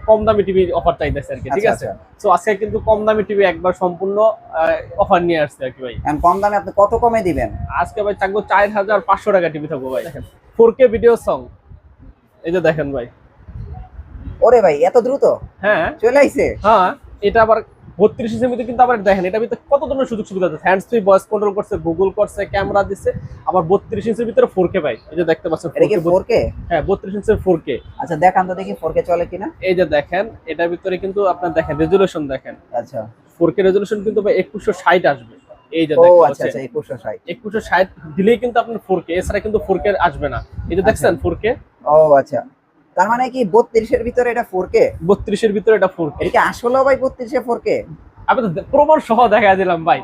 কম দামি TV offer চাইতেছে আর কি, ঠিক আছে? তো আজকে কিন্তু কম দামি টিভি একবার সম্পূর্ণ অফার নিয়ে আসছে আর কি ভাই। কম দামে আপনি কত কমে দিবেন? আজকে ভাই থাকবো 4500 টাকা টিভি থাকবো ভাই। দেখেন 4K ভিডিও সং, এই যে দেখেন ভাই। ওরে ভাই এত দ্রুত হ্যাঁ চলে আইছে। হ্যাঁ, এটা আবার 32 ইঞ্চির ভিতরে, কিন্তু আবার দেখেন এটা ভিতরে কত ধরনের সুযোগ সুবিধা আছে। হ্যান্ডস ফ্রি ভয়েস কন্ট্রোল করছে, গুগল করছে, ক্যামেরা দিচ্ছে, আবার 32 ইঞ্চির ভিতরে 4K ভাই। এই যে দেখতে পাচ্ছেন, এটা কি 4K? হ্যাঁ 32 ইঞ্চির 4K। আচ্ছা দেখান তো দেখি 4K চলে কিনা। এই যে দেখেন এটার ভিতরে কিন্তু আপনার দেখেন রেজুলেশন দেখেন। আচ্ছা 4K রেজুলেশন কিন্তু ভাই 2160 আসবে। এই যে ও দেখতে আচ্ছা পাচ্ছেন আচ্ছা 2160 2160 দিলেই কিন্তু আপনার 4K, এছাড়া কিন্তু 4K আসবে না। এই যে দেখছেন 4K। ও আচ্ছা, তার মানে কি 32 এর ভিতরে এটা 4K? 32 এর ভিতরে এটা 4K। এটা কি আসলে ভাই 32 এ 4K? আমি তো প্রমাণ সহ দেখা দিলাম ভাই।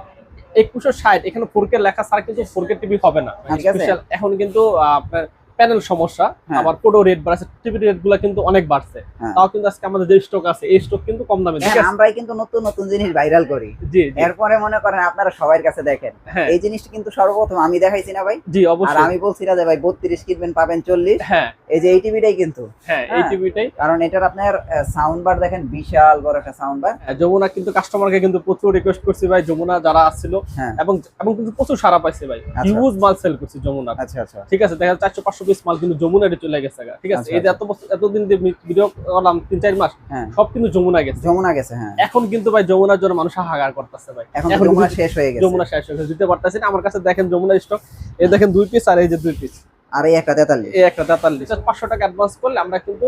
2160 এখানে 4K লেখা ছাড়া কিন্তু 4K টিভি হবে না। ঠিক আছে। স্পেশাল এখন কিন্তু আপনার প্যানেল সমস্যা, হ্যাঁ। আবার কোডো রেট বাড়ছে, টিভি রেট গুলো কিন্তু অনেক বাড়ছে। হ্যাঁ। তাও কিন্তু আজকে আমাদের যে স্টক আছে এই স্টক কিন্তু কম দামে, ঠিক হ্যাঁ, আছে? আমরাই কিন্তু নতুন নতুন জিনিস ভাইরাল করি। জি জি এরপরে মনে করেন আপনারা সবার কাছে দেখেন। হ্যাঁ এই জিনিসটা কিন্তু সর্বপ্রথম আমি দেখাইছি না ভাই? জি আর অবশ্যই। আমি বলছি না যে ভাই 32 কিনবেন পাবেন 40। হ্যাঁ এই যে এই টিভিটাই কিন্তু। হ্যাঁ এই হ্যাঁ। টিভিটাই। কারণ এটার আপনার সাউন্ড বার দেখেন, বিশাল বড় একটা সাউন্ড বার। যমুনা কিন্তু কাস্টমারকে কিন্তু প্রচুর রিকোয়েস্ট করছি ভাই, যমুনা যারা আসছিল, হ্যাঁ। এবং এবং কিন্তু প্রচুর সারা পাইছে ভাই। আচ্ছা। হিউজ মাল সেল করছি যমুনা। আচ্ছা আচ্ছা ঠিক আছে, দেখা যাচ্ছে 400-500 পিস মাল কিন্তু যমুনারে চলে গেছে, ঠিক আছে? আচ্ছা, এই যে এতদিন যে ভিডিও করলাম 3-4 মাস, হ্যাঁ। সব কিন্তু যমুনা গেছে। যমুনা গেছে, হ্যাঁ। এখন কিন্তু ভাই যমুনার জন্য মানুষ হাহাকার করতেছে ভাই। এখন তো যমুনা শেষ হয়ে গেছে। যমুনা শেষ হয়ে গেছে, দিতে পারতেছি না। আমার কাছে দেখেন যমুনার স্টক, এই দেখেন 2 পিস, আর এই যে 2 পিস, আর এই একটা 43। এই একটা 43। 500 টাকা অ্যাডভান্স করলে আমরা কিন্তু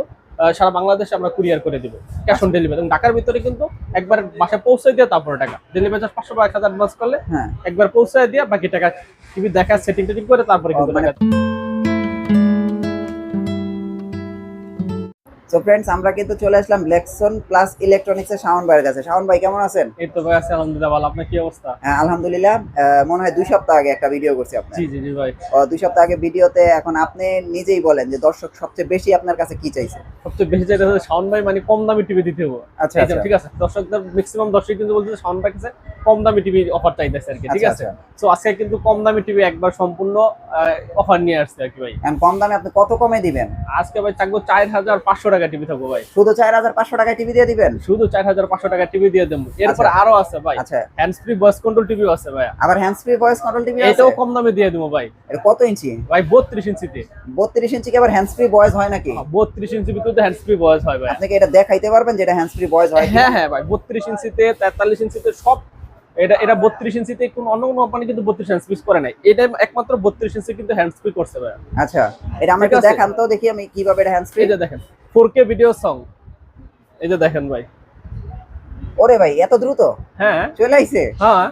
সারা বাংলাদেশে আমরা কুরিয়ার করে দিব, ক্যাশ অন ডেলিভারি। এবং ঢাকার ভিতরে কিন্তু একবার বাসায় পৌঁছে দিয়ে তারপরে টাকা ডেলিভারি চার্জ 500 বা 1000 অ্যাডভান্স করলে হ্যাঁ। একবার পৌঁছে দিয়ে বাকি টাকা টিভি দেখা, সেটিং টেটিং করে তারপরে কিন্তু মানে টাকা। সো ফ্রেন্ডস, আমরা কিন্তু চলে আসলাম ব্ল্যাকসন প্লাস ইলেকট্রনিক্স এর শাওন ভাইয়ের কাছে। শাওন ভাই কেমন আছেন? এই তো ভাই আছে আলহামদুলিল্লাহ ভালো। আপনার কি অবস্থা? হ্যাঁ আলহামদুলিল্লাহ। মনে হয় 2 সপ্তাহ আগে একটা ভিডিও করছি আপনার। জি জি জি ভাই। 2 সপ্তাহ আগে ভিডিওতে। এখন আপনি নিজেই বলেন যে দর্শক সবচেয়ে বেশি আপনার কাছে কি চাইছে? সবচেয়ে বেশি চাইতে হচ্ছে শাওন ভাই মানে কম দামি টিভি দিতে হবে। আচ্ছা, এই যে আচ্ছা। ঠিক আছে, দর্শকদের ম্যাক্সিমাম দর্শক কিন্তু বলছে শাওন ভাই কাছে কম দামি টিভি অফার চাইতেছে আর কি, ঠিক আছে? আচ্ছা, সো আজকে কিন্তু কম দামি টিভি একবার সম্পূর্ণ অফার নিয়ে আসছে আর কি ভাই। কম দামে আপনি কত কমে দিবেন? আজকে ভাই থাকবো 4500 টাকা টিভি থাকবো ভাই। শুধু 4500 টাকায় টিভি দিয়ে দিবেন? শুধু 4500 টাকা টিভি দিয়ে দেবো। এরপরে আরো আছে ভাই, আচ্ছা। হ্যান্ডস ফ্রি ভয়েস কন্ট্রোল টিভিও আছে ভাই। আবার hands free voice control TV আছে? এটাও কম দামে দিয়ে দেবো ভাই। এটা কত ইঞ্চি ভাই 32 ইঞ্চিতে। 32 ইঞ্চি কি আবার হ্যান্ডস ফ্রি ভয়েস হয় নাকি? 32 ইঞ্চি ভিতরে হ্যান্ডস ফ্রি ভয়েস হয় ভাই। আপনি কি এটা দেখাইতে পারবেন যেটা হ্যান্ডস ফ্রি ভয়েস হয়? হ্যাঁ হ্যাঁ ভাই, 32 ইঞ্চিতে 43 ইঞ্চিতে সব। এটা 32 ইঞ্চিতে অন্য কোনো কোম্পানি কিন্তু 32 হ্যান্ডস ফ্রি করে নাই, এটা একমাত্র 32 ইঞ্চি কিন্তু হ্যান্ডস ফ্রি করছে ভাই। আচ্ছা, এটা আমাকে ঠিক আছে। দেখান তো দেখি আমি কিভাবে এটা হ্যান্ডস ফ্রি। এই যে দেখেন 4K ভিডিও সং, এই যে দেখেন ভাই। ওরে ভাই এত দ্রুত হ্যাঁ চলে আইছে। হ্যাঁ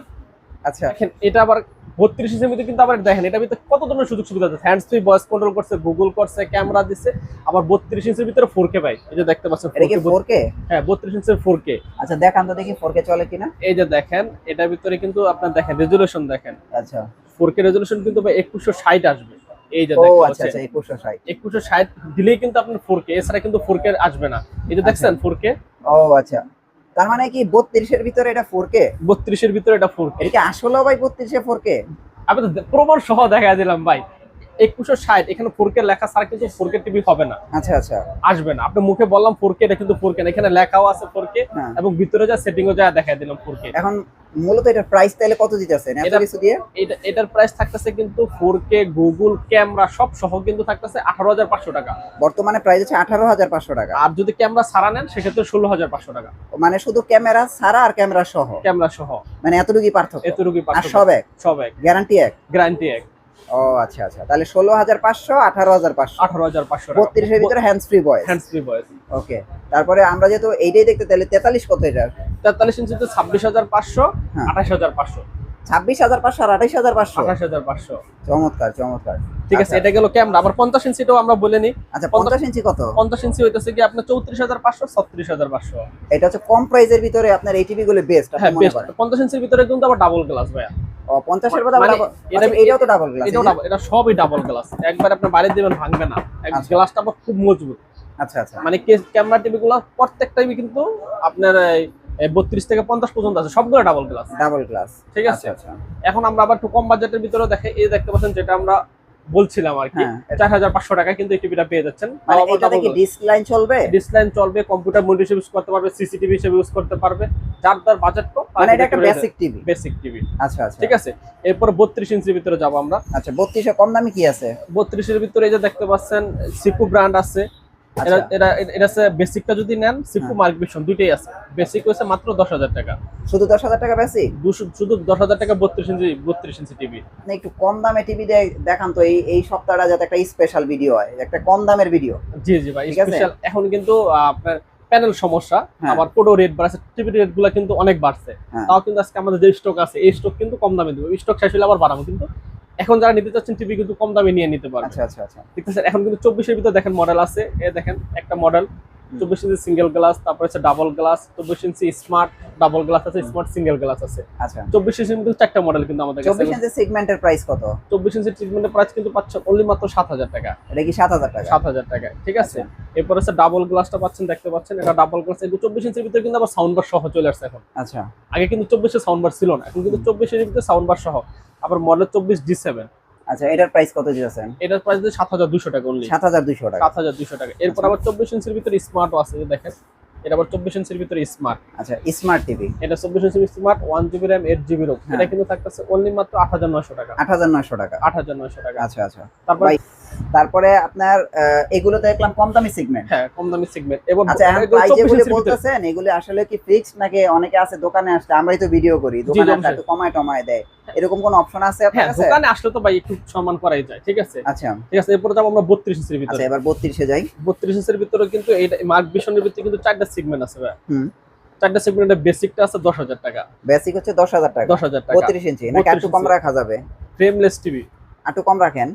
আচ্ছা দেখেন এটা আবার 32 ইঞ্চির ভিতরে, কিন্তু আবার দেখেন এটা ভিতরে কত ধরনের সুযোগ সুবিধা আছে। হ্যান্ডস ফ্রি ভয়েস কন্ট্রোল করছে, গুগল করছে, ক্যামেরা দিচ্ছে, আবার 32 ইঞ্চির ভিতরে 4K ভাই। এই যে দেখতে পাচ্ছেন এটা কি 4K? হ্যাঁ 32 ইঞ্চির 4K। আচ্ছা দেখান তো দেখি 4K চলে কিনা। এই যে দেখেন এটার ভিতরে কিন্তু আপনার দেখেন রেজুলেশন দেখেন। আচ্ছা 4K রেজুলেশন কিন্তু ভাই 2160 আসবে। এই যে ও দেখতে আচ্ছা পাচ্ছেন আচ্ছা 2160। 2160 দিলেই কিন্তু আপনার 4K, এছাড়া কিন্তু 4K আসবে না। এই যে দেখছেন 4K। ও আচ্ছা, তার মানে কি 32 এর ভিতরে এটা 4K? 32 এর ভিতরে এটা 4K। এটা কি আসলে ভাই 32 এ 4K? আমি তো প্রমাণ সহ দেখা দিলাম ভাই। 2160 এখানে 4K লেখা ছাড়া কিন্তু 4K টিভি হবে না, আচ্ছা আচ্ছা আসবে না। আপনি মুখে বললাম 4K, এটা কিন্তু 4K না, এখানে লেখাও আছে 4K, হ্যাঁ। এবং ভিতরে যা সেটিংও যা দেখাই দিলাম 4K। এখন মূলত এটার প্রাইস তাহলে কত দিতেছেন এত এটা- কিছু দিয়ে? এটার প্রাইস থাকতেছে কিন্তু 4K গুগল ক্যামেরা সব সহ কিন্তু থাকতেছে 18500 টাকা। বর্তমানে প্রাইস হচ্ছে 18500 টাকা। আর যদি ক্যামেরা ছাড়া নেন সেক্ষেত্রে 16500 টাকা। মানে শুধু ক্যামেরা ছাড়া আর ক্যামেরা সহ? ক্যামেরা সহ মানে এতটুকুই পার্থক্য? এতটুকুই আর পার্থক্য। সব এক? সব এক, গ্যারান্টি এক? গ্যারান্টি এক। ও আচ্ছা আচ্ছা, তাহলে 16500 18500 18500 টাকা। 32 এর ভিতরে hands free voice. Hands free voice. Okay, তারপরে আমরা যেহেতু এইটাই দেখতে, তাহলে 43 কত এটা? 43 ইঞ্চিতে 26500, হ্যাঁ। 28500, 26500 আর 28500। 28500। চমৎকার চমৎকার। ঠিক আছে, এটা গেল ক্যামেরা। আবার 50 ইঞ্চিটাও আমরা বলে নিই। আচ্ছা 50 ইঞ্চি কত? 50 ইঞ্চি হইতেছে কি আপনার 34500, 36500। এটা হচ্ছে কম প্রাইসের ভিতরে আপনার এই টিভি গুলো বেস্ট আপনি হ্যাঁ মনে বেস্ট। করেন? 50 ইঞ্চির ভিতরে কিন্তু আবার ডাবল গ্লাস ভাইয়া। ও 50 এর বদলে মানে এটাও তো ডাবল গ্লাস? এটা সবই ডাবল গ্লাস, একবার আপনি বাড়ি দিবেন ভাঙবে না। আচ্ছা। গ্লাসটা আবার খুব মজবুত। আচ্ছা আচ্ছা মানে ক্যামেরা টিভি গুলো প্রত্যেকটাই কিন্তু আপনার 32 থেকে 50 পর্যন্ত আছে, সবগুলো ডাবল গ্লাস। ডাবল গ্লাস, ঠিক আছে। আচ্ছা। এখন আমরা আবার একটু কম বাজেটের ভিতরে দেখে এই দেখতে পাচ্ছেন, যেটা আমরা বলছিলাম আর কি, হ্যাঁ 4500 টাকায় কিন্তু এই টিভিটা পেয়ে যাচ্ছেন। মানে এটাতে কি ডিসক লাইন চলবে? ডিসলাইন চলবে, কম্পিউটার মনিটর হিসেবে ইউজ করতে পারবে, সিসিটিভি হিসেবে ইউজ করতে পারবে, যার যার বাজেট কম। মানে এটা একটা বেসিক টিভি। বেসিক টিভি, আচ্ছা আচ্ছা ঠিক আছে। এরপর 32 ইঞ্চির ভিতরে যাব আমরা। আচ্ছা 32 এ কম দামি কি আছে? 32 এর ভিতরে এই যে দেখতে পাচ্ছেন সিকু ব্র্যান্ড আছে। আচ্ছা এটা এটা আছে বেসিকটা যদি নেন, সিকু হ্যাঁ। মার্ক ভিশন দুইটাই আছে। বেসিক হইছে মাত্র 10000 টাকা, শুধু 10,000 টাকা বেসিক? শুধু 10000 টাকা 32 ইঞ্চি টিভি। আপনি একটু কম দামে টিভি দেখান তো, এই সপ্তাহটা যাতে একটা স্পেশাল ভিডিও হয়, একটা কম দামের ভিডিও। জি জি ভাই, ঠিক আছে। স্পেশাল। এখন কিন্তু আপনার প্যানেল সমস্যা, হ্যাঁ। আবার পুরো রেট বাড়ছে, টিভি রেট গুলো কিন্তু অনেক বাড়ছে। হ্যাঁ। তাও কিন্তু আজকে আমাদের যে স্টক আছে এই স্টক কিন্তু কম দামে দেবো, স্টক শেষ হলে আবার বাড়াবো। কিন্তু এখন যারা নিতে চাচ্ছেন টিভি কিন্তু কম দামে নিয়ে নিতে পারবেন। আচ্ছা আচ্ছা আচ্ছা ঠিক আছে। এখন কিন্তু 24 এর ভিতরে দেখেন মডেল আছে, এ দেখেন একটা মডেল 24 ইঞ্চি সিঙ্গেল গ্লাস, তারপর হচ্ছে ডাবল গ্লাস, 24 ইঞ্চি স্মার্ট ডাবল গ্লাস আছে, স্মার্ট সিঙ্গেল গ্লাস আছে। আচ্ছা 24 ইঞ্চির মধ্যে চারটা মডেল কিন্তু আমাদের কাছে। 24 ইঞ্চি সেগমেন্টের প্রাইস কত? 24 ইঞ্চি ট্রিটমেন্টের প্রাইস কিন্তু পাচ্ছেন অনলি মাত্র 7000 টাকা। এটা কি 7,000 টাকা? 7000 টাকা, ঠিক আছে। এরপর হচ্ছে ডাবল গ্লাসটা পাচ্ছেন, দেখতে পাচ্ছেন এটা ডাবল গ্লাস। এগুলো 24 ইঞ্চির ভিতরে কিন্তু আবার সাউন্ড বার সহ চলে আসছে এখন। আচ্ছা আগে কিন্তু 24 এ সাউন্ড বার ছিল না, এখন কিন্তু 24 এর ভিতরে সাউন্ড বার সহ। আবার মডেল 24 D7, আচ্ছা এটার প্রাইস কত দিয়েছেন? এটার প্রাইস দিয়ে 7200 টাকা অনলি। 7,200 টাকা। 7200 টাকা। এরপর আবার 24 ইঞ্চির ভিতরে স্মার্টও আছে, যে দেখেন এটা আবার 24 ইঞ্চির ভিতরে স্মার্ট। আচ্ছা স্মার্ট টিভি, এটা 24 ইঞ্চি smart, 1GB RAM 8GB ROM। হ্যাঁ। এটা কিন্তু থাকতেছে অনলি মাত্র 8900 টাকা। 8,900 টাকা। 8900 টাকা। আচ্ছা আচ্ছা তারপর তারপরে আপনার এগুলো তো দেখলাম কম দামি সেগমেন্ট। হ্যাঁ, কম দামি সেগমেন্ট। এবং আচ্ছা এখন এগুলো প্রাইস 24 যেগুলো ইঞ্চির ভিতরে। বলতেছেন এগুলো আসলে কি ফিক্সড নাকি অনেকে আছে দোকানে আসলে আমরাই তো ভিডিও করি, দোকানে আসলে একটু কমায় টমায় দেয়, এরকম কোন অপশন আছে আপনার হ্যাঁ, কাছে? দোকানে আসলে তো ভাই একটু সম্মান করাই যায়, ঠিক আছে। আচ্ছা ঠিক আছে। এরপর যাবো আমরা 32 ইঞ্চির আচ্ছা ভিতরে। এবার 32 এ যাই। 32 ইঞ্চির ভিতরে কিন্তু এই মার্ক ভিশনের ভিতরে কিন্তু চারটা সেগমেন্ট আছে ভাই। হুম চারটা সেগমেন্টের বেসিকটা আছে 10000 টাকা। বেসিক হচ্ছে 10,000 টাকা। 10000 টাকা। 32 ইঞ্চি নাকি একটু কম রাখা যাবে? ফ্রেমলেস টিভি একটু কম রাখেন।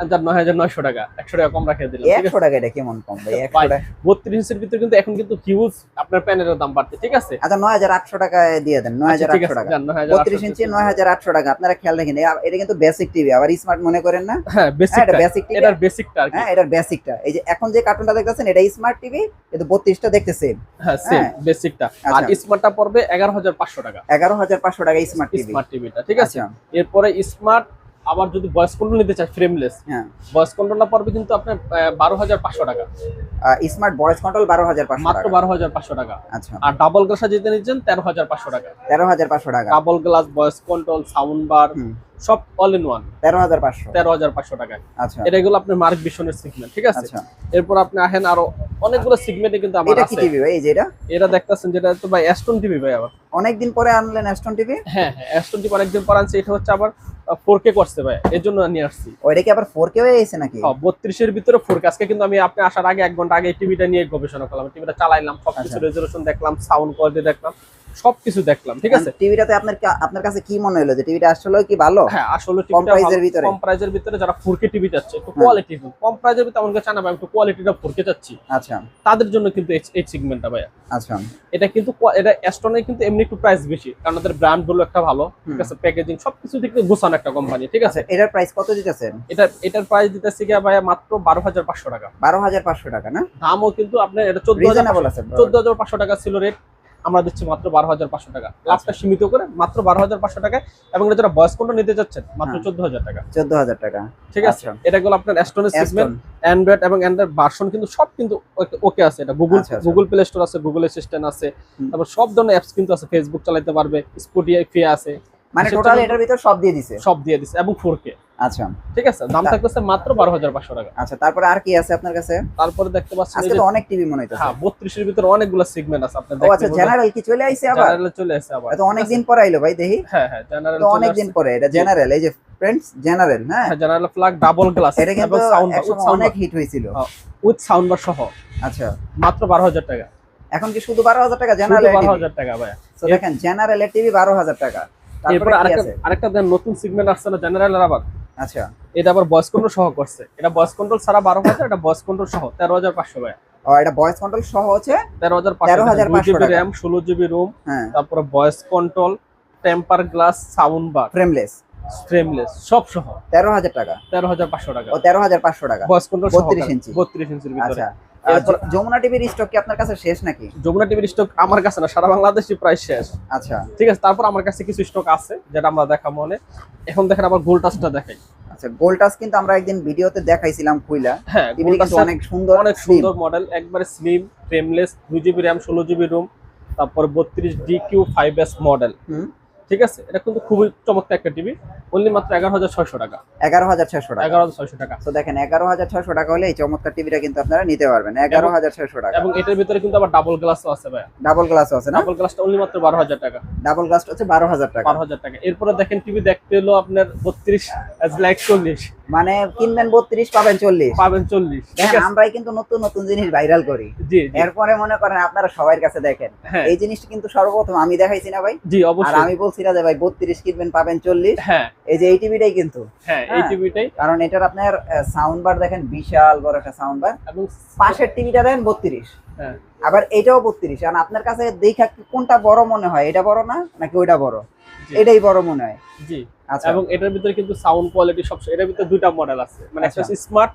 আর 9900 টাকা, 100 টাকা কম রাখিয়ে দিলাম, ঠিক 100 আছে। টাকা এটা কেমন কম ভাই? 100 ভাই, টাকা। 32 ইঞ্চির ভিতরে কিন্তু এখন কিন্তু হিউজ আপনার প্যানেলের দাম বাড়ছে, ঠিক আছে। আচ্ছা 9,800 টাকায় দিয়ে দেন, আচ্ছা, ঠিক 9,800 আছে, টাকা। যান, 9800 32 ইঞ্চি 9,800 টাকা। আপনারা খেয়াল রাখেন এটা কিন্তু বেসিক টিভি, আবার স্মার্ট মনে করেন না। হ্যাঁ, হ্যাঁ বেসিকটা, এটা বেসিক টিভি। এটার বেসিকটা আর কি। হ্যাঁ এটার বেসিকটা, এই যে এখন যে কার্টুনটা দেখতেছেন এটা স্মার্ট টিভি, কিন্তু 32টা দেখতে সেম। হ্যাঁ, সেম হ্যাঁ। বেসিকটা। আর আচ্ছা। স্মার্টটা পড়বে 11500 টাকা। 11,500 টাকা স্মার্ট টিভি। স্মার্ট টিভিটা, ঠিক আছে। আচ্ছা। এরপরে স্মার্ট আবার যদি ভয়েস কন্ট্রোল নিতে চাই ফ্রেমলেস, হ্যাঁ ভয়েস কন্ট্রোলটা পড়বে কিন্তু আপনার 12500 টাকা। স্মার্ট ভয়েস কন্ট্রোল 12,500 মাত্র টাকা। 12500 টাকা। আচ্ছা আর ডাবল গ্লাস যেতে নিচ্ছেন 13500 টাকা। 13,500 টাকা। Double glass, voice control, sound bar হুম সব অল ইন ওয়ান 13,500। 13500 টাকায়। আচ্ছা এটা এগুলো আপনার মার্ক ভিশনের সেগমেন্ট, ঠিক আছে। আচ্ছা এরপর আপনি আসেন আরো অনেকগুলো সেগমেন্টে কিন্তু আমার এটা কি আছে। টিভি ভাই? এই যে এটা এটা দেখতাছেন, যেটা তো ভাই অ্যাস্টন টিভি ভাই। আবার অনেকদিন পরে আনলেন অ্যাস্টন টিভি? হ্যাঁ হ্যাঁ, অ্যাস্টন টিভি অনেকদিন পর আনছে। এটা হচ্ছে আবার 4K করছে ভাই, এর জন্য নিয়ে আসছি। ওইটা কি আবার 4K হয়ে গেছে নাকি? 32 এর ভিতরে 4K। আজকে কিন্তু আমি আপনি আসার আগে 1 ঘন্টা আগে এই টিভিটা নিয়ে গবেষণা করলাম, টিভিটা চালাইলাম, সবকিছু আচ্ছা। রেজোলিউশন দেখলাম, সাউন্ড কোয়ালিটি দেখলাম, সবকিছু দেখলাম, ঠিক আছে। টিভিটাতে আপনার কাছে কি মনে হলো যে টিভিটা আসলে কি ভালো? হ্যাঁ, আসলে কম টিভিটা প্রাইসের ভিতরে? কম প্রাইসের ভিতরে যারা 4K টিভি চাচ্ছে, একটু হ্যাঁ। কোয়ালিটি, কম প্রাইসের ভিতরে আমাকে চান না ভাই, একটু কোয়ালিটিটা 4K চাচ্ছি, আচ্ছা তাদের জন্য কিন্তু এই সেগমেন্টটা ভাই। আচ্ছা এটা কিন্তু এটা অ্যাস্টনের কিন্তু এমনি একটু প্রাইস বেশি, কারণ ওদের ব্র্যান্ড গুলো একটা ভালো, ঠিক আছে, প্যাকেজিং সবকিছু দিক থেকে গোছানো একটা কোম্পানি, ঠিক আছে। এটার প্রাইস কত দিতেছেন? এটার প্রাইস দিতেছি গিয়া ভাই মাত্র 12500 টাকা। 12,500 টাকা না? দামও কিন্তু আপনার এটা রিজনেবল আছে। 14500 টাকা ছিল রেট, আমরা দিচ্ছি মাত্র 12500 টাকা। লাভটা সীমিত করে মাত্র 12500 টাকায়। এবং এটা যারা ভয়েস কন্ট্রোল নিতে যাচ্ছেন মাত্র 14000 টাকা, 14,000 টাকা, ঠিক আছে। আচ্ছা। এটা গুলো আপনার অ্যাস্টনের সেগমেন্ট। Aston। অ্যান্ড্রয়েড এবং অ্যান্ড্রয়েড ভার্সন কিন্তু সব কিন্তু ওকে আছে। এটা গুগল আচ্ছা, আচ্ছা। গুগল প্লে স্টোর আছে, গুগল অ্যাসিস্ট্যান্ট আছে, তারপর সব ধরনের অ্যাপস কিন্তু আছে, ফেসবুক চালাতে পারবে, স্পটিফাই আছে, মানে সেটা টোটাল কিন্তু এটার ভিতর সব দিয়ে দিছে? সব দিয়ে দিছে, এবং 4K, আচ্ছা ঠিক আছে। দাম থাকতেছে মাত্র 12500 টাকা। আচ্ছা তারপরে আর কি আছে আপনার কাছে? তারপরে দেখতে পাচ্ছেন এই আজকে যে তো অনেক টিভি মনে হইতাছে। হ্যাঁ, 32 এর ভিতরে অনেকগুলো সেগমেন্ট আছে আপনার ও দেখতে আচ্ছা পাবেন। জেনারেল কি চলে আইছে আবার? জেনারেলে চলে আসে আবার, এটা অনেক দিন পরে আইলো ভাই দেখি। হ্যাঁ হ্যাঁ, জেনারেল তো অনেক দিন পরে এটা জেনারেল, এই যে ফ্রেন্ডস জেনারেল। হ্যাঁ জেনারেল ফ্ল্যাগ ডাবল গ্লাস এটা কিন্তু এবং সাউন্ড একসময় অনেক হিট হইছিল। উইথ সাউন্ড বার সহ আচ্ছা মাত্র 12000 টাকা। এখন কি শুধু 12,000 টাকা শুধু জেনারেল? 12000 টাকা ভাই। তো দেখেন জেনারেল টিভি 12,000 টাকা। এরপর তারপরে কি আছে? আরেকটা দেন নতুন সেগমেন্ট আসছে না জেনারেলের আবার। আচ্ছা এটা আবার ভয়েস কন্ট্রোল সহ করছে। এটা ভয়েস কন্ট্রোল ছাড়া 12000, এটা ভয়েস কন্ট্রোল সহ 13500 ভাই। ও এটা ভয়েস কন্ট্রোল সহ হচ্ছে 13500, 13,500 2GB RAM, 16GB ROM, হ্যাঁ তারপরে voice control, temper glass, sound bar, frameless frameless সব সহ 13,000 টাকা। 13500 টাকা। ও 13,500 টাকা। ভয়েস কন্ট্রোল 32 ইঞ্চি। 32 ইঞ্চির ভিতরে। আচ্ছা এরপর যমুনা টিভির স্টক কি আপনার কাছে শেষ নাকি? যমুনা টিভির স্টক আমার কাছে না, সারা বাংলাদেশে প্রায় শেষ, আচ্ছা ঠিক আছে। তারপর আমার কাছে কিছু স্টক আছে যেটা আমরা দেখাবো মনে। এখন দেখেন আবার গোল টাচটা দেখাই। আচ্ছা গোল্ড টাচ কিন্তু আমরা একদিন ভিডিওতে দেখাইছিলাম খুইলা। হ্যাঁ, টিভিটা কিন্তু অনেক সুন্দর, অনেক সুন্দর মডেল, একবারে slim, frameless, 2GB RAM 16GB Rome, তারপর 32DQ5S মডেল। ঠিক আছে, এটা কিন্তু খুবই চমৎকার একটা টিভি, অনলি মাত্র 11,600 টাকা। 11,600 টাকা। 11,600 টাকা। তো দেখেন 11,600 টাকা হলে এই চমৎকার টিভিটা কিন্তু আপনারা নিতে পারবেন 11,600 টাকা। এবং এটার ভিতরে কিন্তু আবার ডাবল গ্লাসও আছে ভাই। ডাবল গ্লাসও আছে না? ডাবল গ্লাসটা অনলি মাত্র 12,000 টাকা। ডাবল গ্লাসটা হচ্ছে 12,000 টাকা। 12,000 টাকা। এরপরে দেখেন টিভি দেখতে হলো আপনার 32 লাইক 40, মানে কিনবেন 32 পাবেন 40। পাবেন 40। ঠিক দেখেন আছে, আমরাই কিন্তু নতুন নতুন জিনিস ভাইরাল করি। জি জি। এরপরে মনে করেন আপনারা সবার কাছে দেখেন। হ্যাঁ। এই জিনিসটা কিন্তু সর্বপ্রথম আমি দেখাইছি না ভাই? জি আর অবশ্যই। আমি বলছি না যে ভাই 32 কিনবেন পাবেন 40। হ্যাঁ এই যে এই টিভিটাই কিন্তু। হ্যাঁ, এই টিভিটাই। কারণ এটার আপনার সাউন্ড বার দেখেন, বিশাল বড় একটা সাউন্ড বার। এবং পাশের টিভিটা দেন 32, হ্যাঁ আবার এটাও 32। কারণ আপনার কাছে দেখা কোনটা বড় মনে হয়, এটা বড় না নাকি ওইটা বড়? জি। এটাই বড় মনে হয়। জি। আচ্ছা। এবং এটার ভিতরে কিন্তু সাউন্ড কোয়ালিটি সব, এটার ভিতরে দুইটা মডেল আছে, মানে একটা আচ্ছা। স্মার্ট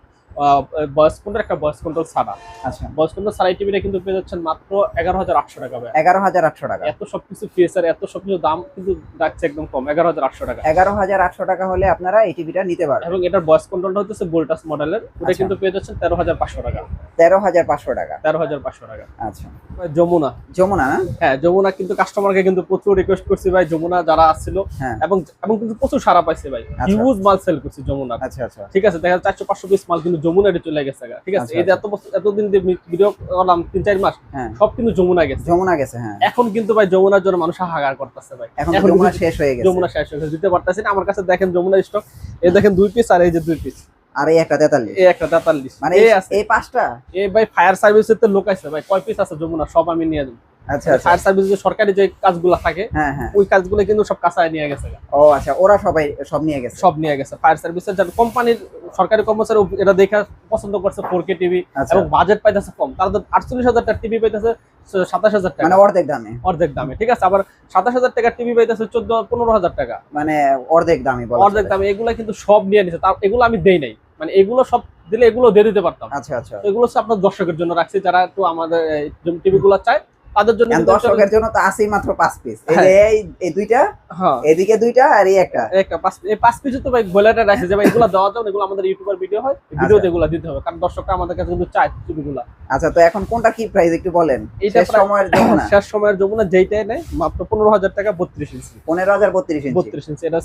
ভয়েস কন্ট্রোল, একটা ভয়েস কন্ট্রোল ছাড়া। আচ্ছা, ভয়েস কন্ট্রোল ছাড়া এই টিভিটা কিন্তু পেয়ে যাচ্ছেন মাত্র 11,800 টাকা ভাই। 11,800 টাকা। এত সবকিছু ফিচার, এত সবকিছু দাম কিন্তু রাখছে একদম কম, 11,800 টাকা। 11,800 টাকা হলে আপনারা এই টিভিটা নিতে পারবেন। এবং এটার ভয়েস কন্ট্রোলটা হচ্ছে ভোল্টাস মডেলের, ওটা আচ্ছা। কিন্তু পেয়ে যাচ্ছেন 13,500 টাকা। 13,500 টাকা। 13,500 টাকা। আচ্ছা, যমুনা। যমুনা না? হ্যাঁ, যমুনা কিন্তু কাস্টমারকে কিন্তু প্রচুর রিকোয়েস্ট করছি ভাই, যমুনা যারা আসছিল, হ্যাঁ। এবং কিন্তু প্রচুর সারা পাইছে ভাই, আচ্ছা। হিউজ মাল সেল করছি যমুনা। আচ্ছা আচ্ছা। ঠিক আছে, দেখা যাচ্ছে 400-500 পিস মাল কিন্তু যমুনারে চলে গেছে। ঠিক আছে, আচ্ছা, এই যে এতদিন যে ভিডিও করলাম 3-4 মাস, হ্যাঁ। সব কিন্তু যমুনা গেছে। যমুনা গেছে, হ্যাঁ। এখন কিন্তু ভাই যমুনার জন্য মানুষ হাহাকার করতেছে ভাই। এখন যমুনা শেষ হয়ে গেছে। যমুনা শেষ হয়ে গেছে, দিতে পারতেছি না। আমার কাছে দেখেন যমুনার স্টক, এই দেখেন 2 পিস, আর এই যে 2 পিস, আর এই একটা 43, এই একটা 43, মানে এই আছে। এই পাঁচটা। এই ভাই ফায়ার সার্ভিসের তো লোক আছে ভাই, কয় পিস আছে যমুনা, সব আমি নিয়ে যাব। আচ্ছা আচ্ছা। ফায়ার সার্ভিস যে সরকারি যে কাজগুলো থাকে, হ্যাঁ হ্যাঁ। ওই কাজগুলো কিন্তু সব কাঁচায় নিয়ে গেছে। ও আচ্ছা, ওরা সবাই সব নিয়ে গেছে। সব নিয়ে গেছে। ফায়ার সার্ভিসের যারা কোম্পানির সরকারি কর্মচারী, এটা দেখে পছন্দ করছে 4K টিভি, আচ্ছা। এবং বাজেট পাইতেছে কম, তারা 48,000 টাকা টিভি পাইতেছে 27,000 টাকা, মানে অর্ধেক দামে। অর্ধেক দামে। ঠিক আছে, আবার 27,000 টাকা টিভি পাইতেছে 14-15,000 টাকা, মানে অর্ধেক দামে বলা অর্ধেক চলে। দামে। এগুলা কিন্তু সব নিয়ে নিছে, তার এগুলো আমি দেই নাই, মানে এগুলো সব দিলে এগুলো দিয়ে দিতে পারতাম। আচ্ছা আচ্ছা। এগুলো হচ্ছে আপনার দর্শকের জন্য রাখছি, যারা একটু আমাদের টিভি গুলো চায় তাদের জন্য। এখন দর্শকের জন্য তো আছেই মাত্র 5 পিস। এই যে এই দুইটা, হ্যাঁ, এদিকে দুইটা আর এই একটা। একটা 5 পিস তো ভাই বলেটা রাখছে যে ভাই এগুলো দেওয়া যাবে, এগুলো আমাদের ইউটিউবার ভিডিও হয়, ভিডিওতে এগুলো দিতে হবে, কারণ দর্শকরা আমাদের কাছে কিন্তু চায় টিভিগুলো। আচ্ছা, তো এখন কোনটা কি প্রাইস একটু বলেন? এইটা শেষ সময়ের যমুনা। শেষ সময়ের যমুনা যেইটাই নেয় মাত্র 15,000 টাকা, 32 ইঞ্চি। 15,000 32 ইঞ্চি। 32 ইঞ্চি, এটা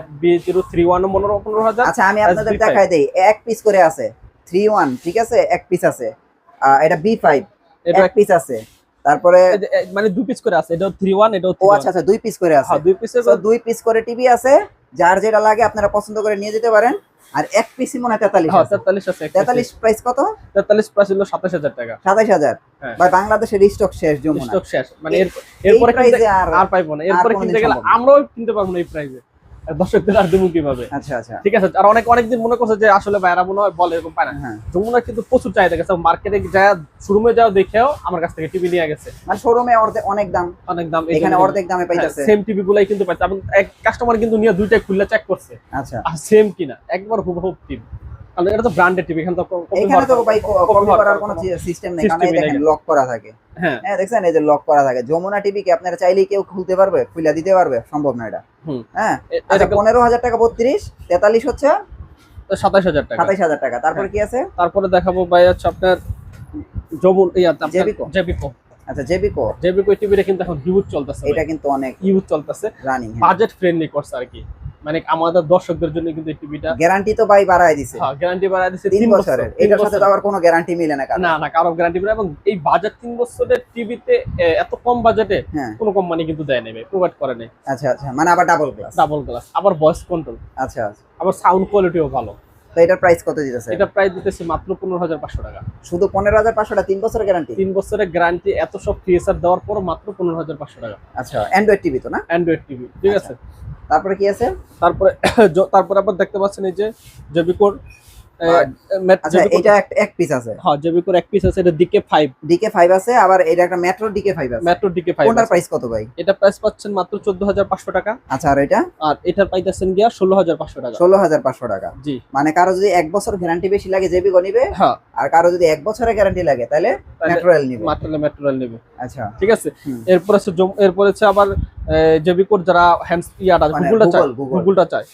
FB031 15,000। আচ্ছা, আমি আপনাদের SB5 দেখাই দেই, এক পিস করে আছে 31, ঠিক আছে, এক পিস আছে। এটা B5, এটা এক পিস আছে। তারপরে মানে 2 পিস করে আছে, এটাও 31, এটাও ও আচ্ছা আচ্ছা, দুই পিস করে আছে। হ্যাঁ, 2 পিসের। তো দুই পিস করে টিভি আছে, যার যেটা লাগে আপনারা পছন্দ করে নিয়ে যেতে পারেন। আর এক পিসই মনে হয় 43 হ্যাঁ, আছে। 43 আছে। 43 প্রাইস কত? 43 প্রাইস হলো 27,000 টাকা। 27,000। হ্যাঁ। ভাই বাংলাদেশের স্টক শেষ যমুনা। স্টক শেষ, মানে এই এরপরে প্রাইসে আর পাইবো না। এরপরে কোনোদিন কিনতে গেলে সম্ভব না। আমরাও কিনতে পারবো না এই প্রাইসে, দর্শকদের আর দেবো কিভাবে? আচ্ছা আচ্ছা। ঠিক আছে, আর অনেকদিন মনে করছে যে আসলে বাইরা মনে হয় বলে এরকম পায় না। হ্যাঁ, যমুনা কিন্তু প্রচুর চাহিদা গেছে, মার্কেটে যা শোরুমে যাও দেখেও আমার কাছ থেকে টিভি নিয়ে গেছে। মানে শোরুমে অনেক দাম, অনেক দাম, এখানে অর্ধেক দামে পাইতেছে। সেম টিভি গুলাই কিন্তু পাইছে, এবং এক কাস্টমার কিন্তু নিয়ে দুইটা খুলে চেক করছে, আচ্ছা। আর সেম কিনা, একবার হুবহু টিভি, কারণ এটা তো ব্র্যান্ডেড টিভি, এখানে তো এখানে তো ভাই কপি করার কোনো সিস্টেম নেই, কারণ এই দেখেন লক করা থাকে। হ্যাঁ হ্যাঁ, দেখছেন এই যে লক করা থাকে। যমুনা টিভি কি আপনারা চাইলেই কেউ খুলতে পারবে, খুলে দিতে পারবে? সম্ভব না এটা। হ্যাঁ, আচ্ছা, 15,000 টাকা 32, 43 হচ্ছে 27,000 টাকা। 27,000 টাকা। তারপরে কি আছে? তারপরে দেখাবো ভাই হচ্ছে আপনার জেবিকো। আচ্ছা, জেবিকো। জেবিকো টিভিটা কিন্তু এখন হিউজ চলতেছে, এটা কিন্তু অনেক হিউজ চলতেছে, রানিং। বাজেট ফ্রেন্ডলি করছে আর কি, মানে আমাদের দর্শকদের জন্য কিন্তু এই টিভিটা গ্যারান্টি তো ভাই বাড়ায় দিছে। হ্যাঁ, গ্যারান্টি বাড়ায় দিছে 3 বছরের। এটার সাথে তো আবার কোনো গ্যারান্টি মিলে না কারণ। না কারো গ্যারান্টি পাবে। এবং এই বাজেট 3 বছরের টিভিতে এত কম বাজেটে হ্যাঁ, কোনো কোম্পানি কিন্তু দেয় নাই ভাই, প্রোভাইড করে নাই। আচ্ছা আচ্ছা, মানে আবার ডাবল গ্লাস। ডাবল গ্লাস, আবার ভয়েস কন্ট্রোল, আচ্ছা আচ্ছা। আবার সাউন্ড কোয়ালিটিও ভালো। তো এটার প্রাইস কত দিতেছে? এটা প্রাইস দিতেছি মাত্র 15,500 টাকা। শুধু 15,500 টাকা, 3 বছরের গ্যারান্টি। 3 বছরের গ্যারান্টি, এত সব ফিচার দেওয়ার পর মাত্র 15,500 টাকা। আচ্ছা, অ্যান্ড্রয়েড টিভি তো না? অ্যান্ড্রয়েড টিভি, ঠিক আছে। তারপরে কি আছে? তারপরে আবার দেখতে পাচ্ছেন এই যে জেবিকোর, আচ্ছা, এটা এক পিস আছে। হ্যাঁ, জেবিকোর এক পিস আছে, এটা DK5 আছে, আবার এটা একটা মেট্রো DK5 আছে। Metro DK5। কোনটার প্রাইস কত ভাই? এটা প্রাইস পাচ্ছেন মাত্র 14,500 টাকা। আচ্ছা, আর এটা? আর এটার পাইতেছেন গিয়া 16,500 টাকা। 16,500 টাকা। জি। মানে কারো যদি 1 বছর গ্যারান্টি বেশি লাগে জেবিকো নিবে, হ্যাঁ, আর কারো যদি 1 বছরের গ্যারান্টি লাগে তাহলে মেট্রোয়েল নিবে। মেট্রোয়েল নেবে। আচ্ছা, ঠিক আছে। এরপর আছে আবার জেবিকোর যারা হ্যান্ডস গুগলটা চায়,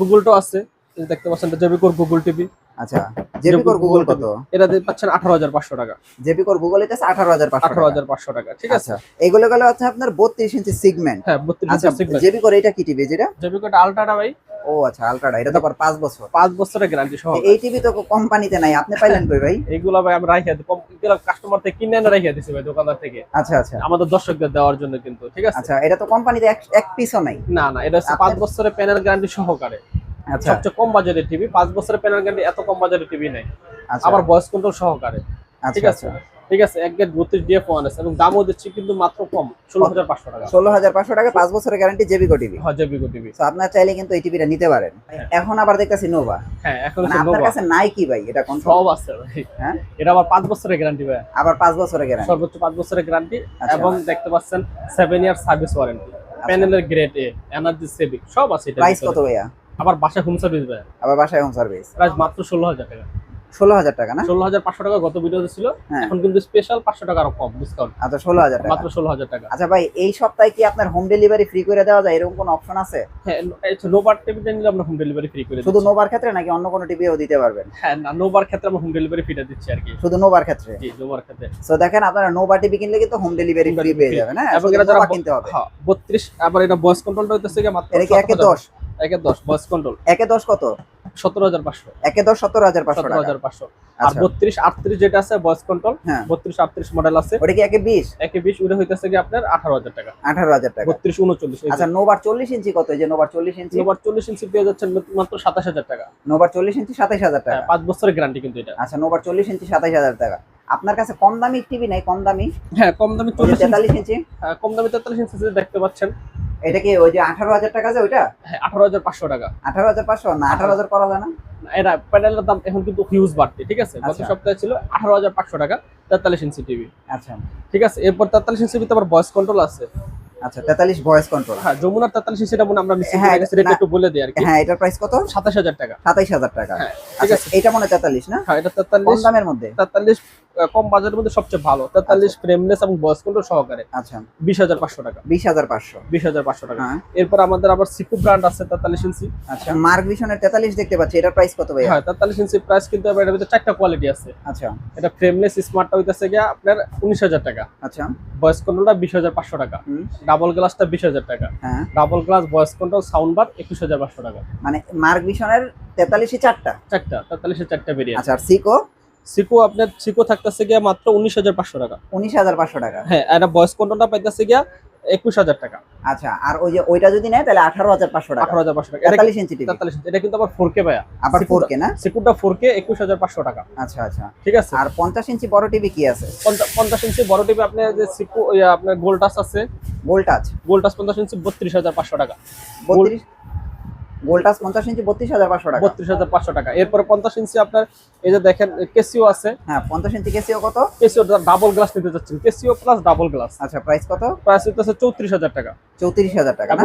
গুগলটা আছে। এই যে দেখতে পাচ্ছেন জেবি কোর গুগল টিভি। আচ্ছা, জেবি কোর গুগল কত? এটা দিয়ে পাচ্ছেন 18,500 টাকা। জেবি কোর গুগল এটা 18,500 18,500 টাকা, ঠিক আছে। এগুলো গেল হচ্ছে আপনার 32 ইঞ্চি সেগমেন্ট। হ্যাঁ 32 আচ্ছা, ইঞ্চি সেগমেন্ট। জেবি কোর এটা কি টিভি যেটা? জেবি কোর আলট্রাটা ভাই। ও আচ্ছা, আলট্রাটা, এটা তো আবার 5 বছর। 5 বছরের গ্যারান্টি সহ। এই টিভি তো কোম্পানিতে নাই, আপনি পাইলেন কই ভাই? এইগুলা ভাই আমরা রাখিয়া দিই, এগুলা কাস্টমার থেকে কিনে এনে রাখিয়া দিছি ভাই দোকানদার থেকে। আচ্ছা আচ্ছা, আমাদের দর্শকদের দেওয়ার জন্য কিন্তু, ঠিক আছে। আচ্ছা, এটা তো কোম্পানিতে এক পিসও নাই। না না, এটা হচ্ছে 5 বছরের প্যানেল গ্যারান্টি সহকারে। আচ্ছা, সবচেয়ে কম বাজারের টিভি, 5 বছরের প্যানেল গ্যারান্টি, এত কম বাজারের টিভি নাই। আচ্ছা, আবার ভয়েস কন্ট্রোল সহকারে, ঠিক আচ্ছা আছে। ঠিক আছে, 1 গেট 32 DF1S এবং দামও দিচ্ছি কিন্তু মাত্র কম 16,500 টাকা। 16,500 টাকা, 5 বছরের গ্যারান্টি জেবি কোর টিভি। হ্যাঁ জেবি কোর টিভি। তো আপনারা চাইলে কিন্তু এই টিভিটা নিতে পারেন। এখন আবার দেখতেছি নোভা। হ্যাঁ এখন মানে হচ্ছে আপনার নোভা। কাছে নাই কি ভাই এটা কোন? সব আছে ভাই। হ্যাঁ, এটা আবার 5 বছরের গ্যারান্টি ভাই। আবার 5 বছরের গ্যারান্টি, সর্বোচ্চ 5 বছরের গ্যারান্টি আচ্ছা। এবং দেখতে পাচ্ছেন 7 ইয়ার সার্ভিস ওয়ারেন্টি, প্যানেলের গ্রেড এ, এনার্জি সেভিং সব আছে এটা। প্রাইস কত ভাইয়া? আবার বাসায় হোম সার্ভিস ভাই। আবার বাসায় হোম সার্ভিস। প্রাইস মাত্র 16,000 টাকা। 16,000 টাকা না? 16,500 টাকা গত ভিডিওতে ছিল, হ্যাঁ। এখন কিন্তু স্পেশাল 500 টাকা আরো কম ডিসকাউন্ট। আচ্ছা, 16,000 টাকা। মাত্র 16,000 টাকা। আচ্ছা ভাই, এই সপ্তাহে কি আপনার হোম ডেলিভারি ফ্রি করে দেওয়া যায়, এরকম কোনো অপশন আছে? হ্যাঁ নোভার টিভিটা নিলে আমরা হোম ডেলিভারি ফ্রি করে শুধু দিচ্ছি। নোভার ক্ষেত্রে নাকি অন্য কোনো টিভিও দিতে পারবেন? হ্যাঁ না, নোভার ক্ষেত্রে আমরা হোম ডেলিভারি ফ্রিটা দিচ্ছি আর কি। শুধু নোভার ক্ষেত্রে? জি নোভার ক্ষেত্রে। সো দেখেন, আপনারা নোভা টিভি কিনলে কিন্তু হোম ডেলিভারি ফ্রি পেয়ে যাবেন। হ্যাঁ, এবং শুধু এটা যারা নোভা কিনতে হবে। হ্যাঁ 32, আবার এটা ভয়েস কন্ট্রোলটা হইতেছে কি মাত্র এটা কি 1/10? 1/10 ভয়েস কন্ট্রোল। 1/10 কত? 17,500। 1/10 17,500 টাকা। 17,500। আর আচ্ছা। 32 38 যেটা আছে ভয়েস কন্ট্রোল, হ্যাঁ। 32 38 মডেল আছে। ওটা কি 1/20? 1/20 ওটা হইতেছে কি আপনার 18,000 টাকা। 18,000 টাকা। 32 39। আচ্ছা, নোভার 40 ইঞ্চি কত? এই যে নোভার 40 ইঞ্চি। নোভার 40 ইঞ্চি পেয়ে যাচ্ছেন মাত্র 27,000 টাকা। নোভার 40 ইঞ্চি 27,000 টাকা। হ্যাঁ 5 বছরের গ্যারান্টি কিন্তু এটা। আচ্ছা, নোভার 40 ইঞ্চি 27,000 টাকা। আপনার কাছে কম দামি টিভি নাই? কম দামি হ্যাঁ কম দামি 40 43 ইঞ্চি। হ্যাঁ কম দামি 43 ইঞ্চি দেখতে পাচ্ছেন। এটা কি ওই যে 18,000 টাকা যে ওইটা? হ্যাঁ 18,500 টাকা। 18,500 না 18,000 করা যায় না? এটা প্যানেলের দাম এখন কিন্তু হিউজ বাড়তি, ঠিক আছে। গত আচ্ছা। সপ্তাহে ছিল 18,500 টাকা 43 ইঞ্চি টিভি, আচ্ছা ঠিক আছে। এরপর 43 ইঞ্চি ভিতরে আবার ভয়েস কন্ট্রোল আছে। আচ্ছা, 43 ভয়েস কন্ট্রোল। হ্যাঁ যমুনার 43 ইঞ্চিটা মনে আমরা মিস হ্যাঁ, করে গেছি, রেট না- একটু বলে দিই আর কি। হ্যাঁ, এটার প্রাইস কত? 27,000 টাকা। 27,000 টাকা। হ্যাঁ ঠিক আচ্ছা, আছে। এটা মনে হয় 43 না? হ্যাঁ এটা কম 43 দামের মধ্যে। 43 কম বাজারের মধ্যে সবচেয়ে ভালো। 43 ফ্রেমলেস এবং ভয়েস কন্ট্রোল সহকারে আচ্ছা, 20,500 টাকা। 20,500। 20,500 টাকা। হ্যাঁ। এরপর আমাদের আবার সিকু ব্র্যান্ড আছে 43 ইঞ্চি। আচ্ছা, মার্ক ভিশনের 43 দেখতে পাচ্ছি, এটার প্রাইস কত ভাই? হ্যাঁ 43 ইঞ্চি প্রাইস কিন্তু আবার এর ভিতরে 4টা কোয়ালিটি আছে। আচ্ছা এটা ফ্রেমলেস স্মার্টটা হইতাছে গিয়া আপনার 19,000 টাকা। আচ্ছা, ভয়েস কন্ট্রোলটা 20,500 টাকা। হুম, ডাবল গ্লাসটা 20,000 টাকা। হ্যাঁ, double glass voice control sound বার 21,500 টাকা। মানে মার্ক ভিশনের 43 চারটা। 4টা 43 এর 4টা ভেরিয়েন্ট। আচ্ছা, আর সিকো? সিকো আপনার সিকো থাকতেছে গিয়া মাত্র 19,500 টাকা। 19,500 টাকা। হ্যাঁ এটা ভয়েস কন্ট্রোলটা পাইতেছে গিয়া 21,000 টাকা। আচ্ছা, আর ওই যে ওইটা যদি নেয় তাহলে 18,500 টাকা। 18,500 টাকা। 43 ইঞ্চি টিভি। 43 এটা কিন্তু আবার 4K ভাইয়া। আবার 4K না? সিকুটা 4K 21,500 টাকা। আচ্ছা আচ্ছা, ঠিক আছে। আর 50 ইঞ্চি বড় টিভি কি আছে? 50 ইঞ্চি বড় টিভি আপনার যে সিকু আপনার গোল্ড টাচ আছে। Gold touch? গোল্ড টাচ 50 ইঞ্চি 32,500 টাকা। 32 গোল্ড টাচ 50 ইঞ্চি 32,500 টাকা। 32,500 টাকা। এরপরে 50 ইঞ্চি আপনার এই যে দেখেন কেসিও আছে। হ্যাঁ, 50 ইঞ্চি কেসিও কত? কেসিও ডাবল গ্লাস নিতে যাচ্ছেন, কেসিও প্লাস ডাবল গ্লাস। আচ্ছা, প্রাইস কত? প্রাইস হচ্ছে 34,000 টাকা। 34,000 টাকা না?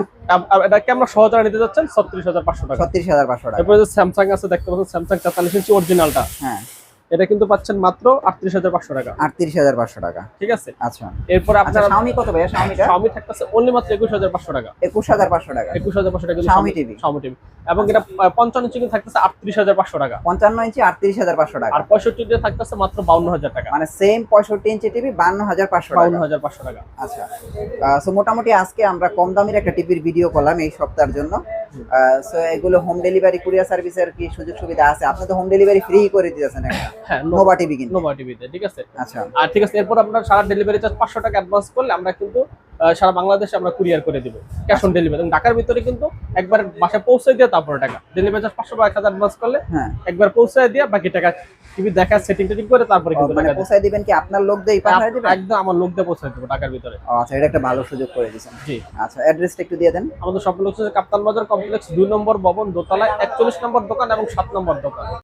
আর এটা ক্যামেরা সহজে নিতে যাচ্ছেন 36,500 টাকা। 36,500 টাকা। এরপরে যে স্যামসাং আছে দেখতে পাচ্ছেন, স্যামসাং 44 ইঞ্চি অরিজিনালটা, হ্যাঁ, এটা কিন্তু পাচ্ছেন মাত্র 38,500 টাকা। 38,500 টাকা। ঠিক আছে। আচ্ছা এরপরে আচ্ছা, আপনার শাওমি কত ভাইয়া? শাওমিটা Xiaomi থাকতেছে অনলি মাত্র 21,500 টাকা। 21,500 টাকা। 21,500 টাকা Xiaomi TV। Xiaomi TV এবং এটা 55 ইঞ্চি কিন্তু থাকতেছে 38,500 টাকা। 55 ইঞ্চি 38,500 টাকা। আর 65 ইঞ্চি থাকতেছে মাত্র 52,000 টাকা। মানে সেম 65 ইঞ্চি টিভি 52,500 টাকা। 52,500 টাকা। আচ্ছা, সো মোটামুটি আজকে আমরা কম দামের একটা টিভির ভিডিও করলাম এই সপ্তাহের জন্য। সো এগুলো হোম ডেলিভারি কুরিয়ার সার্ভিসের কি সুযোগ সুবিধা আছে? আপনি তো হোম ডেলিভারি ফ্রি করে দিতেছেন একটা হ্যাঁ নোভা টিভি কিন্তু। নোভা টিভিতে, ঠিক আছে। আচ্ছা আর ঠিক আছে, এরপর আপনার সারা ডেলিভারি চার্জ 500 টাকা অ্যাডভান্স করলে আমরা কিন্তু সারা বাংলাদেশে আমরা কুরিয়ার করে দিব, ক্যাশ অন ডেলিভারি। এবং ঢাকার ভিতরে কিন্তু একবার বাসায় পৌঁছে দিয়ে তারপরে টাকা ডেলিভারি চার্জ 500 বা 1000 অ্যাডভান্স করলে হ্যাঁ, একবার পৌঁছে দিয়ে বাকি টাকা টিভি দেখা সেটিং করে তারপরে কিন্তু মানে টাকা পৌঁছায় দিবেন কি আপনার লোক দিয়ে পাঠায় দিবেন? একদম আমার লোক দিয়ে পৌঁছে দেবো ঢাকার ভিতরে। আচ্ছা, এটা একটা ভালো সুযোগ করে দিয়েছেন। জি। আচ্ছা, অ্যাড্রেসটা একটু দিয়ে দেন। আমাদের সব লোক হচ্ছে কাপ্তান বাজার কমপ্লেক্স 2 নম্বর ভবন, দোতলায় 41 নম্বর দোকান এবং 7 নম্বর দোকান।